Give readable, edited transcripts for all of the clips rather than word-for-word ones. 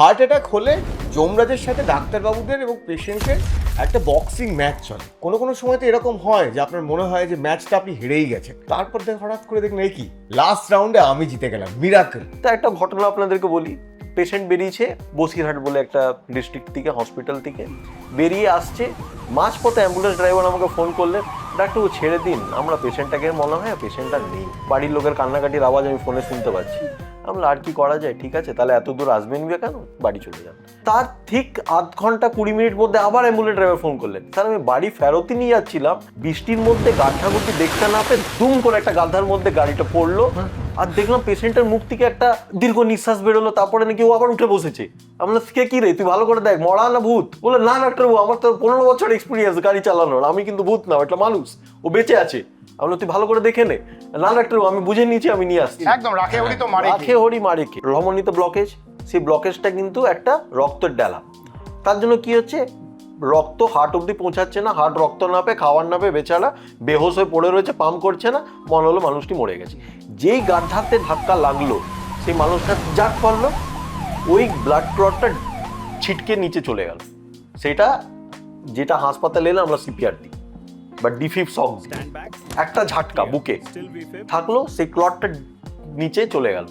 Heart attack হলে যমরাজের সাথে ডাক্তারবাবুদের এবং পেশেন্টের একটা বক্সিং ম্যাচ চলে। কোনো কোনো সময় তো এরকম হয় যে আপনার মনে হয় যে ম্যাচটা আপনি হেরেই গেছেন, তারপর হঠাৎ করে দেখুন এই কি লাস্ট রাউন্ডে আমি জিতে গেলাম, মিরাকেল। তা একটা ঘটনা আপনাদেরকে বলি। পেশেন্ট বেরিয়েছে বসিরহাট বলে একটা ডিস্ট্রিক্ট থেকে, হসপিটাল থেকে বেরিয়ে আসছে, মাঝপথে অ্যাম্বুলেন্স ড্রাইভার আমাকে ফোন করলেন, ডাক্তারবাবু ছেড়ে দিন, আমরা পেশেন্টটাকে মনে হয় পেশেন্ট আর নেই। বাড়ির লোকের কান্নাকাটির আওয়াজ আমি ফোনে শুনতে পাচ্ছি। আমরা আর কি করা যায়, ঠিক আছে তাহলে এত দূর আসবেন কেন, বাড়ি চলে যান। তার ঠিক আধ ঘন্টা 20 মিনিট মধ্যে আবার অ্যাম্বুলেন্স ড্রাইভার ফোন করলেন, স্যার আমি বাড়ি ফেরতই নিয়ে যাচ্ছিলাম, বৃষ্টির মধ্যে গাড্ডাগুটি দেখতে না পেয়ে দুম করে একটা গাধার মধ্যে গাড়িটা পড়লো, আর দেখলাম পেশেন্টের মুখ থেকে একটা দীর্ঘ নিঃশ্বাস বেরোলো, তারপরে নাকি ও আবার উঠে বসেছে। আমরা কে কি রে, তুই ভালো করে দেখ মরা না ভূত? বলে না ডাক্তারবাবু, আমার তো 15 বছর এক্সপিরিয়েন্স গাড়ি চালানোর, আমি কিন্তু ভূত না, একটা মানুষ, ও বেঁচে আছে। আমরা তুই ভালো করে দেখে নে। না ডাক্তারবাবু আমি বুঝে নিয়েছি, আমি নিয়ে আসছি। একদম রাখে হরি তো মারে, রাখে হরি মারে কে। রমণীত ব্লকেজ, সেই ব্লকেজটা কিন্তু একটা রক্তের ডেলা। তার জন্য কি হচ্ছে, রক্ত হার্ট অব্দি পৌঁছাচ্ছে না, হার্ট রক্ত না পেয়ে খাওয়ার না পেয়ে বেচারা বেহোশ হয়ে পড়ে রয়েছে, পাম্প করছে না, মনে হলো মানুষটি মরে গেছে। যেই গাড্ডাতে ধাক্কা লাগলো সেই মানুষটা জাট পড়লো, ওই ব্লাড ক্লটটা ছিটকে নিচে চলে গেল। সেটা যেটা হাসপাতালে এলে আমরা সিপিআর দিই বা ডিফিপ সং, একটা ঝাটকা বুকে থাকলো, সেই ক্লটটা নিচে চলে গেল,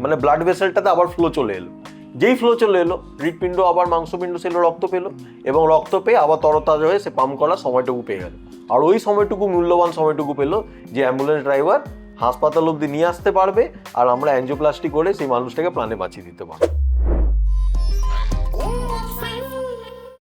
মানে ব্লাড ভেসেলটাতে আবার ফ্লো চলে এলো। যেই ফ্লো চলে এলো, হৃৎপিণ্ড আবার মাংসপিণ্ড সেগুলো রক্ত পেলো, এবং রক্ত পেয়ে আবার তরতাজা হয়ে সে পাম্প করার সময়টুকু পেয়ে গেল। আর ওই সময়টুকু মূল্যবান সময়টুকু পেলো যে অ্যাম্বুলেন্স ড্রাইভার হাসপাতাল অব্দি নিয়ে আসতে পারবে, আর আমরা অ্যাঞ্জিওপ্লাস্টি করে সেই মানুষটাকে প্রাণে বাঁচিয়ে দিতে পারবো।